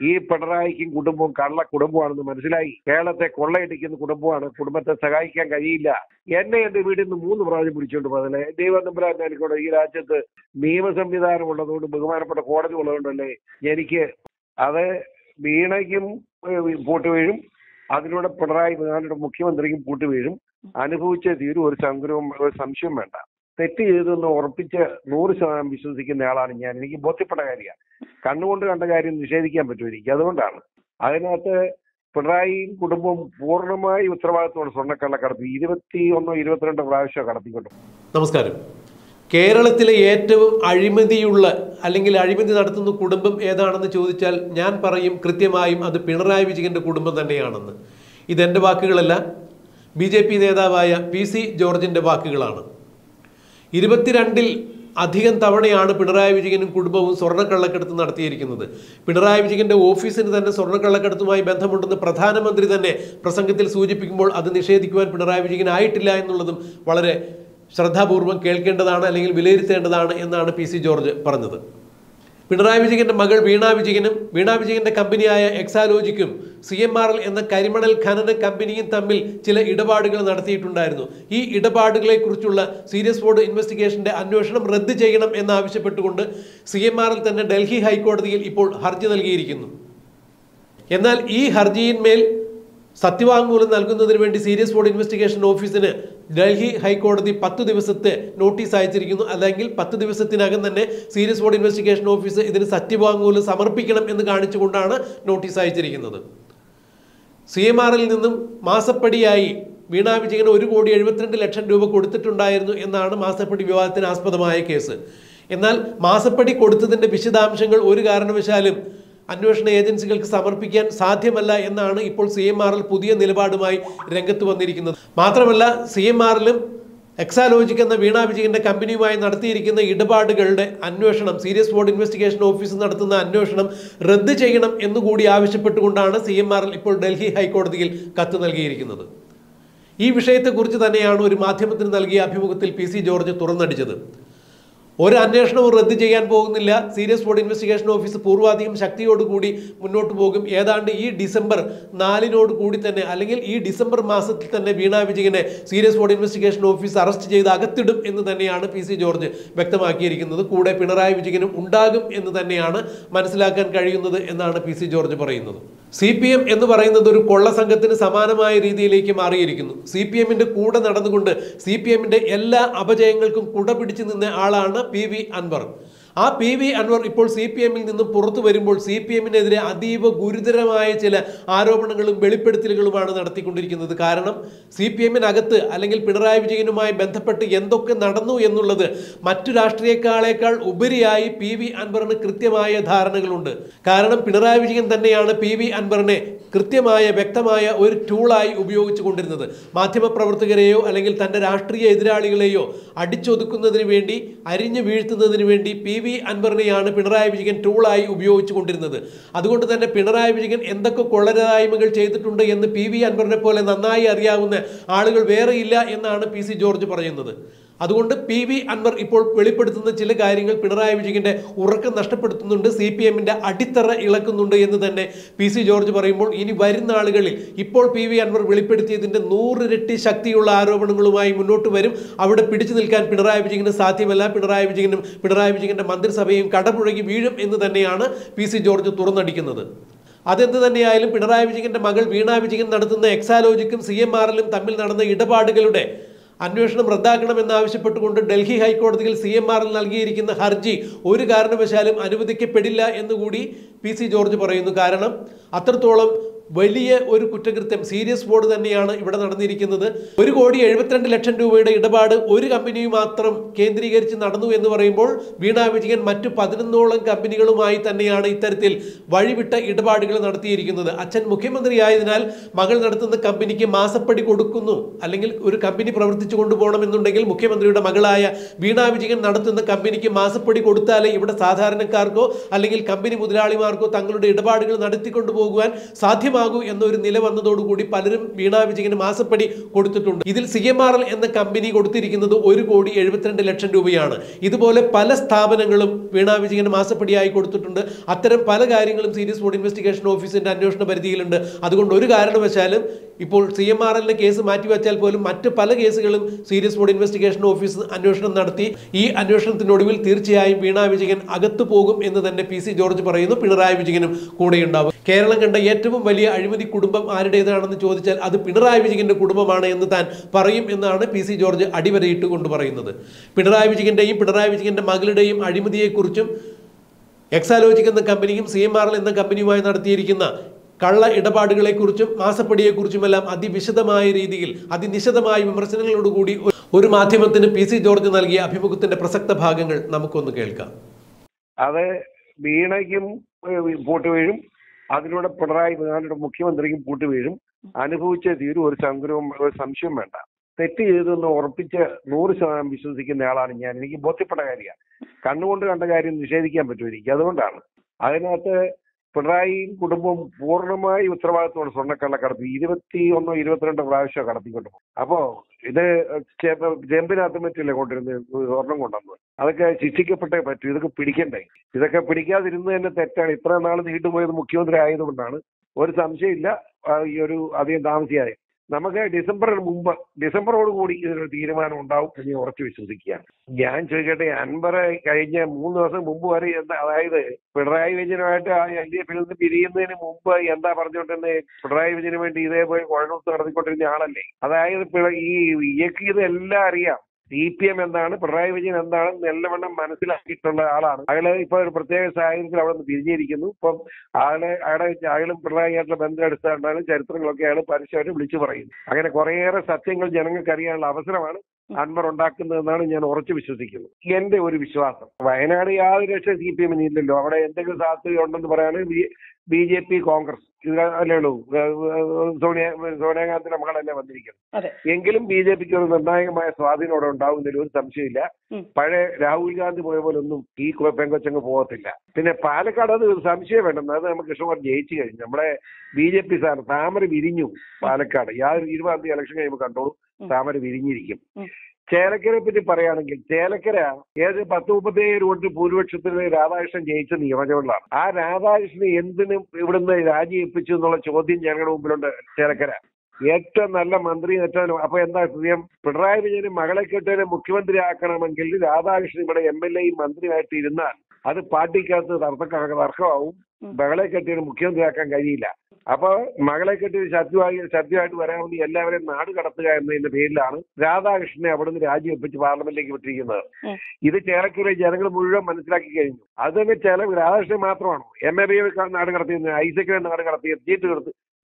ഈ പിണറായിക്കും കുടുംബവും കള്ള കുടുംബമാണെന്ന് മനസ്സിലായി. കേരളത്തെ കൊള്ളയടിക്കുന്ന കുടുംബമാണ്. കുടുംബത്തെ സഹായിക്കാൻ കഴിയില്ല. എന്റെ വീട്ടിൽ നിന്ന് 3 പ്രാവശ്യം പിടിച്ചോണ്ട് പോയതല്ലേ. ദൈവം തമ്പുരാൻ എനിക്കൂടെ ഈ രാജ്യത്ത് നിയമ സംവിധാനം ഉള്ളതുകൊണ്ട്, ബഹുമാനപ്പെട്ട കോടതി ഉള്ളതുകൊണ്ടല്ലേ എനിക്ക് അത് വീണയ്ക്കും പൂട്ട് വീഴും, അതിലൂടെ പിണറായി വിജയന്റെ മുഖ്യമന്ത്രിക്കും പൂട്ട് വീഴും. അനുഭവിച്ചേ തീരും. ഒരു സംശയം വേണ്ട. തെറ്റ് ചെയ്തെന്ന് ഉറപ്പിച്ച് 100% വിശ്വസിക്കുന്ന ആളാണ് ഞാൻ. എനിക്ക് ബോധ്യപ്പെട്ട കാര്യമാണ്. കണ്ണുകൊണ്ട് കണ്ട കാര്യം നിഷേധിക്കാൻ പറ്റും എനിക്ക്. അതുകൊണ്ടാണ് അതിനകത്ത് പിണറായിയും കുടുംബവും പൂർണ്ണമായി ഉത്തരവാദിത്തത്തോടെ സ്വർണ്ണക്കള്ളക്കടത്ത് 21-22 പ്രാവശ്യം കടത്തിക്കൊണ്ടു. നമസ്കാരം. കേരളത്തിലെ ഏറ്റവും അഴിമതിയുള്ള അല്ലെങ്കിൽ അഴിമതി നടത്തുന്ന കുടുംബം ഏതാണെന്ന് ചോദിച്ചാൽ ഞാൻ പറയും കൃത്യമായും അത് പിണറായി വിജയന്റെ കുടുംബം തന്നെയാണെന്ന്. ഇതെൻ്റെ വാക്കുകളല്ല, BJP നേതാവായ PC ജോർജിൻ്റെ വാക്കുകളാണ്. 22 അധികം തവണയാണ് പിണറായി വിജയനും കുടുംബവും സ്വർണ്ണക്കള്ളക്കടത്ത് നടത്തിയിരിക്കുന്നത്. പിണറായി വിജയന്റെ ഓഫീസിന് തന്നെ സ്വർണ്ണക്കള്ളക്കടത്തുമായി ബന്ധമുണ്ടെന്ന് പ്രധാനമന്ത്രി തന്നെ പ്രസംഗത്തിൽ സൂചിപ്പിക്കുമ്പോൾ അത് നിഷേധിക്കുവാൻ പിണറായി വിജയൻ ആയിട്ടില്ല എന്നുള്ളതും വളരെ ശ്രദ്ധാപൂർവം കേൾക്കേണ്ടതാണ് അല്ലെങ്കിൽ വിലയിരുത്തേണ്ടതാണ് എന്നാണ് PC ജോർജ് പറഞ്ഞത്. പിണറായി വിജയന്റെ മകൾ വീണ വിജയന്റെ കമ്പനിയായ എക്സാലോജിക്കും CMRL എന്ന കരിമണൽ ഖനന കമ്പനിയും തമ്മിൽ ചില ഇടപാടുകൾ നടത്തിയിട്ടുണ്ടായിരുന്നു. ഈ ഇടപാടുകളെ കുറിച്ചുള്ള സീരിയസ് ബോർഡ് ഇൻവെസ്റ്റിഗേഷന്റെ അന്വേഷണം റദ്ദ് ചെയ്യണം എന്നാവശ്യപ്പെട്ടുകൊണ്ട് CMRL തന്നെ ഡൽഹി ഹൈക്കോടതിയിൽ ഇപ്പോൾ ഹർജി നൽകിയിരിക്കുന്നു. എന്നാൽ ഈ ഹർജിയിന്മേൽ സത്യവാങ്മൂലം നൽകുന്നതിന് വേണ്ടി സീരിയസ് ബോർഡ് ഇൻവെസ്റ്റിഗേഷൻ ഓഫീസിന് ഡൽഹി ഹൈക്കോടതി 10 ദിവസത്തെ നോട്ടീസ് അയച്ചിരിക്കുന്നു. അല്ലെങ്കിൽ 10 ദിവസത്തിനകം തന്നെ സീരിയസ് ബോർഡ് ഇൻവെസ്റ്റിഗേഷൻ ഓഫീസ് ഇതിന് സത്യവാങ്മൂലം സമർപ്പിക്കണം എന്ന് കാണിച്ചുകൊണ്ടാണ് നോട്ടീസ് അയച്ചിരിക്കുന്നത്. CMRL നിന്നും മാസപ്പടിയായി വീണ വിജയന് 1,72,00,000 രൂപ കൊടുത്തിട്ടുണ്ടായിരുന്നു എന്നാണ് മാസപ്പടി വിവാദത്തിന് ആസ്പദമായ കേസ്. എന്നാൽ മാസപ്പടി കൊടുത്തതിൻ്റെ വിശദാംശങ്ങൾ ഒരു കാരണവശാലും അന്വേഷണ ഏജൻസികൾക്ക് സമർപ്പിക്കാൻ സാധ്യമല്ല എന്നാണ് ഇപ്പോൾ CMRL പുതിയ നിലപാടുമായി രംഗത്ത് വന്നിരിക്കുന്നത്. മാത്രമല്ല CMRLും എക്സാലോജിക് എന്ന വീണ വിജയന്റെ കമ്പനിയുമായി നടത്തിയിരിക്കുന്ന ഇടപാടുകളുടെ അന്വേഷണം സീരിയസ് ബോർഡ് ഇൻവെസ്റ്റിഗേഷൻ ഓഫീസ് നടത്തുന്ന അന്വേഷണം റദ്ദ് ചെയ്യണം എന്നുകൂടി ആവശ്യപ്പെട്ടുകൊണ്ടാണ് CMRL ഇപ്പോൾ ഡൽഹി ഹൈക്കോടതിയിൽ കത്ത് നൽകിയിരിക്കുന്നത്. ഈ വിഷയത്തെക്കുറിച്ച് തന്നെയാണ് ഒരു മാധ്യമത്തിന് നൽകിയ അഭിമുഖത്തിൽ PC ജോർജ് തുറന്നടിച്ചത്. ഒരു അന്വേഷണവും റദ്ദ് ചെയ്യാൻ പോകുന്നില്ല. സീരിയസ് ബോർഡ് ഇൻവെസ്റ്റിഗേഷൻ ഓഫീസ് പൂർവാധികം ശക്തിയോടുകൂടി മുന്നോട്ട് പോകും. ഏതാണ്ട് ഈ ഡിസംബർ 4 കൂടി തന്നെ അല്ലെങ്കിൽ ഈ ഡിസംബർ മാസത്തിൽ തന്നെ വീണ വിജയനെ serious board investigation office arrest ചെയ്ത് അകത്തിടും എന്ന് തന്നെയാണ് PC ജോർജ് വ്യക്തമാക്കിയിരിക്കുന്നത്. കൂടെ പിണറായി വിജയനും ഉണ്ടാകും എന്ന് തന്നെയാണ് മനസ്സിലാക്കാൻ കഴിയുന്നത് എന്നാണ് PC ജോർജ് പറയുന്നത്. CPM എന്ന് പറയുന്നത് ഒരു കൊള്ള സംഘത്തിന് സമാനമായ രീതിയിലേക്ക് മാറിയിരിക്കുന്നു. CPMന്റെ കൂടെ നടന്നുകൊണ്ട് CPMന്റെ എല്ലാ അപജയങ്ങൾക്കും കുട പിടിച്ചു നിന്ന ആളാണ് PV അൻവർ. ആ PV അൻവർ ഇപ്പോൾ CPMൽ നിന്നും പുറത്തു വരുമ്പോൾ CPMനെതിരെ അതീവ ഗുരുതരമായ ചില ആരോപണങ്ങളും വെളിപ്പെടുത്തലുകളുമാണ് നടത്തിക്കൊണ്ടിരിക്കുന്നത്. കാരണം CPMനകത്ത് അല്ലെങ്കിൽ പിണറായി വിജയനുമായി ബന്ധപ്പെട്ട് എന്തൊക്കെ നടന്നു എന്നുള്ളത് മറ്റു രാഷ്ട്രീയക്കാളേക്കാൾ ഉപരിയായി PV അൻവറിന് കൃത്യമായ ധാരണകളുണ്ട്. കാരണം പിണറായി വിജയൻ തന്നെയാണ് PV അൻവറിനെ കൃത്യമായ വ്യക്തമായ ഒരു ടൂളായി ഉപയോഗിച്ചു കൊണ്ടിരുന്നത്. മാധ്യമപ്രവർത്തകരെയോ അല്ലെങ്കിൽ തൻ്റെ രാഷ്ട്രീയ എതിരാളികളെയോ അടിച്ചൊതുക്കുന്നതിന് വേണ്ടി, അരിഞ്ഞു വീഴ്ത്തുന്നതിന് വേണ്ടി PV അൻവറിനെയാണ് പിണറായി വിജയൻ ടൂളായി ഉപയോഗിച്ചു കൊണ്ടിരുന്നത്. അതുകൊണ്ട് തന്നെ പിണറായി വിജയൻ എന്തൊക്കെ കൊള്ളരായ്മകൾ ചെയ്തിട്ടുണ്ട് എന്ന് PV അൻവറിനെ പോലെ നന്നായി അറിയാവുന്ന ആളുകൾ വേറെയില്ല എന്നാണ് PC ജോർജ് പറയുന്നത്. അതുകൊണ്ട് PV അൻവർ ഇപ്പോൾ വെളിപ്പെടുത്തുന്ന ചില കാര്യങ്ങൾ പിണറായി വിജയന്റെ ഉറക്കം നഷ്ടപ്പെടുത്തുന്നുണ്ട്, CPMന്റെ അടിത്തറ ഇളക്കുന്നുണ്ട് എന്ന് തന്നെ PC ജോർജ് പറയുമ്പോൾ ഇനി വരുന്ന ആളുകളിൽ ഇപ്പോൾ PV അൻവർ വെളിപ്പെടുത്തിയതിന്റെ 100 ഇരട്ടി ശക്തിയുള്ള ആരോപണങ്ങളുമായി മുന്നോട്ട് വരും. അവിടെ പിടിച്ചു നിൽക്കാൻ പിണറായി വിജയന് സാധ്യമല്ല. പിണറായി വിജയനും പിണറായി വിജയന്റെ മന്ത്രിസഭയും കടപുഴകി വീഴും എന്ന് തന്നെയാണ് PC ജോർജ് തുറന്നടിക്കുന്നത്. അതെന്ത് തന്നെയായാലും പിണറായി വിജയന്റെ മകൾ വീണ വിജയൻ നടത്തുന്ന എക്സാലോജിക്കും CMRLും തമ്മിൽ നടന്ന ഇടപാടുകളുടെ അന്വേഷണം റദ്ദാക്കണമെന്നാവശ്യപ്പെട്ടുകൊണ്ട് ഡൽഹി ഹൈക്കോടതിയിൽ CMRL നൽകിയിരിക്കുന്ന ഹർജി ഒരു കാരണവശാലും അനുവദിക്കപ്പെടില്ല എന്നുകൂടി PC ജോർജ് പറയുന്നു. കാരണം അത്രത്തോളം വലിയ ഒരു കുറ്റകൃത്യം സീരിയസ് ബോർഡ് തന്നെയാണ് ഇവിടെ നടന്നിരിക്കുന്നത്. 1,72,00,000 രൂപയുടെ ഇടപാട് ഒരു കമ്പനി മാത്രം കേന്ദ്രീകരിച്ച് നടന്നു എന്ന് പറയുമ്പോൾ വീണ വിജയൻ മറ്റു 11ഓളം കമ്പനികളുമായി തന്നെയാണ് ഇത്തരത്തിൽ വഴിവിട്ട ഇടപാടുകൾ നടത്തിയിരിക്കുന്നത്. അച്ഛൻ മുഖ്യമന്ത്രിയായതിനാൽ മകൾ നടത്തുന്ന കമ്പനിക്ക് മാസപ്പടി കൊടുക്കുന്നു, അല്ലെങ്കിൽ ഒരു കമ്പനി പ്രവർത്തിച്ചു കൊണ്ടുപോകണമെന്നുണ്ടെങ്കിൽ മുഖ്യമന്ത്രിയുടെ മകളായ വീണ വിജയൻ നടത്തുന്ന കമ്പനിക്ക് മാസപ്പടി കൊടുത്താലേ ഇവിടെ സാധാരണക്കാർക്കോ അല്ലെങ്കിൽ കമ്പനി മുതലാളിമാർക്കോ തങ്ങളുടെ ഇടപാടുകൾ നടത്തിക്കൊണ്ടു പോകുവാൻ സാധ്യം സാധ്യമാകൂ എന്നൊരു നില വന്നതോടുകൂടി പലരും വീണാ വിജയന് മാസപ്പടി കൊടുത്തിട്ടുണ്ട്. ഇതിൽ CMRL എന്ന കമ്പനി കൊടുത്തിരിക്കുന്നത് 1,72,00,000 രൂപയാണ്. ഇതുപോലെ പല സ്ഥാപനങ്ങളും വീണാ വിജയന് മാസപ്പടിയായി കൊടുത്തിട്ടുണ്ട്. അത്തരം പല കാര്യങ്ങളും സീരിയസ് ഫ്രോഡ് ഇൻവെസ്റ്റിഗേഷൻ ഓഫീസിന്റെ അന്വേഷണ പരിധിയിലുണ്ട്. അതുകൊണ്ട് ഒരു കാരണവശാലും ഇപ്പോൾ CMRL കേസ് മാറ്റിവെച്ചാൽ പോലും മറ്റ് പല കേസുകളും സീരിയസ് ഫ്രോഡ് ഇൻവെസ്റ്റിഗേഷൻ ഓഫീസ് അന്വേഷണം നടത്തി ഈ അന്വേഷണത്തിനൊടുവിൽ തീർച്ചയായും വീണാ വിജയൻ അകത്തു പോകും എന്ന് തന്നെ PC ജോർജ് പറയുന്നു. പിണറായി വിജയനും കൂടെയുണ്ടാവും. കേരളം കണ്ട ഏറ്റവും വലിയ അഴിമതി കുടുംബം ആരുടേതാണെന്ന് ചോദിച്ചാൽ അത് പിണറായി വിജയന്റെ കുടുംബമാണ് എന്ന് താൻ പറയും എന്നാണ് PC ജോർജ് അടിവരയിട്ട് കൊണ്ട് പറയുന്നത്. പിണറായി വിജയന്റെയും പിണറായി വിജയന്റെ മകളുടെയും അഴിമതിയെക്കുറിച്ചും എക്സാലോജിക് എന്ന കമ്പനിയും CMRL എന്ന കമ്പനിയുമായി നടത്തിയിരിക്കുന്ന കള്ള ഇടപാടുകളെക്കുറിച്ചും മാസപ്പടിയെക്കുറിച്ചുമെല്ലാം അതിവിശദമായ രീതിയിൽ അതിനിശിതമായ വിമർശനങ്ങളോടുകൂടി ഒരു മാധ്യമത്തിന് PC ജോർജ് നൽകിയ അഭിമുഖത്തിന്റെ പ്രസക്ത ഭാഗങ്ങൾ നമുക്കൊന്ന് കേൾക്കാം. അത് വീണയ്ക്കും പൂട്ട് വീഴും, അതിലൂടെ പിണറായി വിജയന്റെ മുഖ്യമന്ത്രിക്കും പൂട്ട് വീഴും. അനുഭവിച്ചേ തീരും, ഒരു സംശയം വേണ്ട. തെറ്റ് ചെയ്തെന്ന് ഉറപ്പിച്ച് 100% വിശ്വസിക്കുന്ന ആളാണ് ഞാൻ. എനിക്ക് ബോധ്യപ്പെട്ട കാര്യമാണ്. കണ്ണുകൊണ്ട് കണ്ട കാര്യം നിഷേധിക്കാൻ പറ്റും എനിക്ക്. അതുകൊണ്ടാണ് അതിനകത്ത് പിണറായിയും കുടുംബവും പൂർണ്ണമായി ഉത്തരവാദിത്തമാണ് സ്വർണ്ണക്കള്ളക്കടത്ത് 21 22 പ്രാവശ്യം കടത്തിക്കൊണ്ട് പോകും. അപ്പോ ഇത് ചെമ്പിനകത്ത് പറ്റില്ല കൊണ്ടിരുന്ന് സ്വർണം കൊണ്ടുവന്നത്. അതൊക്കെ ശിക്ഷിക്കപ്പെട്ടേ പറ്റൂ. ഇതൊക്കെ പിടിക്കണ്ടേ? ഇതൊക്കെ പിടിക്കാതിരുന്നത് തന്നെ തെറ്റാണ്. ഇത്ര നാൾ നീണ്ടുപോയത് മുഖ്യമന്ത്രി ആയതുകൊണ്ടാണ്. ഒരു സംശയമില്ല. ഈ ഒരു അധികം താമസിയാതെ നമുക്ക് ഡിസംബറോട് കൂടി ഇതിനൊരു തീരുമാനം ഉണ്ടാവും എന്ന് ഉറച്ചു വിശ്വസിക്കുകയാണ്. ഞാൻ ചോദിക്കട്ടെ, അൻവർ കഴിഞ്ഞ 3 ദിവസം മുമ്പ് വരെ അതായത് പിണറായി വിജയനുമായിട്ട് LDFിൽ നിന്ന് പിരിയുന്നതിന് മുമ്പ് എന്താ പറഞ്ഞുകൊണ്ടിരുന്നത്? പിണറായി വിജയന് വേണ്ടി ഇതേപോലെ കുഴൽനൂത്ത് നടത്തിക്കൊണ്ടിരുന്ന ആളല്ലേ. അതായത് ഈ ഇതെല്ലാം അറിയാം. CPM എന്താണ്, പിണറായി വിജയൻ എന്താണെന്ന് നല്ലവണ്ണം മനസ്സിലാക്കിയിട്ടുള്ള ആളാണ്. അയാള് ഇപ്പൊ ഒരു പ്രത്യേക സാഹചര്യത്തിൽ അവിടെ നിന്ന് പിരിഞ്ഞിരിക്കുന്നു. ഇപ്പം അയാളും പിണറായിയായിട്ടുള്ള ബന്ധം എടുത്താലും ചരിത്രങ്ങളൊക്കെ അയാൾ പരസ്യമായിട്ട് വിളിച്ചു പറയുന്നു. അങ്ങനെ കുറേയേറെ സത്യങ്ങൾ ജനങ്ങൾക്ക് അറിയാനുള്ള അവസരമാണ് അൻവർ ഉണ്ടാക്കുന്നതെന്നാണ് ഞാൻ ഉറച്ചു വിശ്വസിക്കുന്നത്. എന്റെ ഒരു വിശ്വാസം, വയനാട് യാതൊരു രക്ഷ CPM ഇല്ലല്ലോ. അവിടെ എന്തെങ്കിലും സാധ്യത ഉണ്ടെന്ന് പറയാനാണ് BJP കോൺഗ്രസ് അല്ലേ ഉള്ളൂ. സോണിയാഗാന്ധിയുടെ മകളല്ലേ വന്നിരിക്കുന്നത്. എങ്കിലും BJPക്ക് ഒരു നിർണായകമായ സ്വാധീനം അവിടെ ഉണ്ടാവുന്നതിൽ ഒരു സംശയമില്ല. പഴയ രാഹുൽ ഗാന്ധി പോയ പോലെ ഒന്നും ഈ പെങ്കൊച്ചങ്ങ് പോകത്തില്ല. പിന്നെ പാലക്കാട് അത് സംശയം വേണ്ടെന്ന്, അത് നമുക്ക് കൃഷ്ണകുമാർ ജയിച്ചു കഴിഞ്ഞു. നമ്മുടെ BJP സാർ താമര വിരിഞ്ഞു പാലക്കാട്. യാതൊരു 20-ാം തീയതി ഇലക്ഷൻ കഴിയുമ്പോൾ കണ്ടോളൂ, താമര വിരിഞ്ഞിരിക്കും. ചേലക്കരയെ പറ്റി പറയുകയാണെങ്കിൽ ചേലക്കര 10-37 വോട്ട് ഭൂരിപക്ഷത്തിന് രാധാകൃഷ്ണൻ ജയിച്ച നിയമസഭകളിലാണ്. ആ രാധാകൃഷ്ണൻ എന്തിനും ഇവിടുന്ന് രാജിവെപ്പിച്ചു എന്നുള്ള ചോദ്യം ഞങ്ങളുടെ മുമ്പിലുണ്ട്. ചേലക്കര ഏറ്റവും നല്ല മന്ത്രി അപ്പൊ എന്താ സ്ഥിതിയും? പിണറായി വിജയന് മകളെ കെട്ടിയതിനെ മുഖ്യമന്ത്രി ആക്കണമെങ്കിൽ രാധാകൃഷ്ണൻ ഇവിടെ MLA മന്ത്രിയായിട്ട് ഇരുന്നാൽ അത് പാർട്ടിക്കകത്ത് തർക്കമാവും. മകളെ കെട്ടിയതിന് മുഖ്യമന്ത്രിയാക്കാൻ കഴിയില്ല. അപ്പൊ മകളെ കെട്ടി ശക്തിയായിട്ട് വരാമെന്ന് എല്ലാവരെയും നാട് കടത്തുക എന്നതിന്റെ പേരിലാണ് രാധാകൃഷ്ണനെ അവിടുന്ന് രാജിവെപ്പിച്ച് പാർലമെന്റിലേക്ക് വിട്ടിരിക്കുന്നത്. ഇത് ചേലക്കര ജനങ്ങൾ മുഴുവൻ മനസ്സിലാക്കി കഴിഞ്ഞു. അത് തന്നെ രാധാകൃഷ്ണൻ മാത്രമാണോ MAB നാട് കടത്തിയത്, ഐസക്കിനെ നാട് കടത്തിയത്,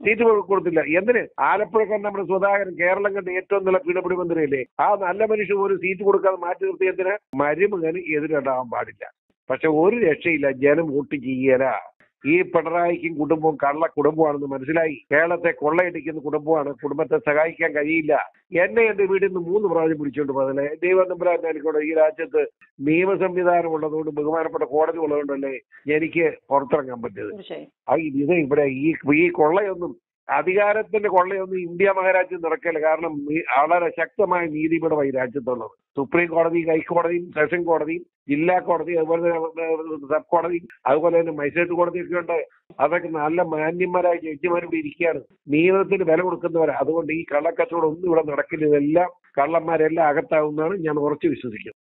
സീറ്റ് കൊടുത്തില്ല. എന്തിന്? ആലപ്പുഴക്കാരൻ നമ്മുടെ സുധാകരൻ കേരളം കണ്ട ഏറ്റവും നല്ല പിണപിടി മന്ത്രിയല്ലേ. ആ നല്ല മനുഷ്യൻ ഒരു സീറ്റ് കൊടുക്കാതെ മാറ്റി നിർത്തി എന്തിന്? മരുമകന് എതിരുണ്ടാവാൻ പാടില്ല. പക്ഷെ ഒരു രക്ഷയില്ല, ജനം വോട്ട് ചെയ്യല. ഈ പിണറായിക്കും കുടുംബവും കള്ള കുടുംബമാണെന്ന് മനസ്സിലായി. കേരളത്തെ കൊള്ളയടിക്കുന്ന കുടുംബമാണ്. കുടുംബത്തെ സഹായിക്കാൻ കഴിയില്ല. എന്റെ വീട്ടിൽ നിന്ന് 3 പ്രാവശ്യം പിടിച്ചോണ്ട് പോയതല്ലേ. ദൈവം തമ്പുരാൻ എനിക്കൂടെ ഈ രാജ്യത്ത് നിയമ സംവിധാനം ഉള്ളതുകൊണ്ട് ബഹുമാനപ്പെട്ട കോടതി ഉള്ളതുകൊണ്ടല്ലേ എനിക്ക് പുറത്തിറങ്ങാൻ പറ്റിയത്. ഇത് ഇവിടെ ഈ കൊള്ളയൊന്നും അധികാരത്തിന്റെ കൊള്ളയൊന്നും ഇന്ത്യ മഹാരാജ്യം നടക്കില്ല. കാരണം വളരെ ശക്തമായ നീതിപീഠമാണ് ഈ രാജ്യത്തുള്ളത്. സുപ്രീം കോടതി, ഹൈക്കോടതിയും, സെഷൻ കോടതിയും, ജില്ലാ കോടതി, അതുപോലെ തന്നെ സബ് കോടതി, അതുപോലെ തന്നെ മജിസ്ട്രേറ്റ് കോടതിയൊക്കെ ഉണ്ട്. അതൊക്കെ നല്ല മാന്യന്മാരായ ജഡ്ജിമാരിവിടെ ഇരിക്കുകയാണ്, നിയമത്തിന് വില കൊടുക്കുന്നവരാ. അതുകൊണ്ട് ഈ കള്ളക്കച്ചവടം ഒന്നും ഇവിടെ നടക്കില്ല. ഇതെല്ലാം കള്ളന്മാരെല്ലാം അകത്താവുന്നതാണ് ഞാൻ ഉറച്ചു വിശ്വസിക്കുന്നത്.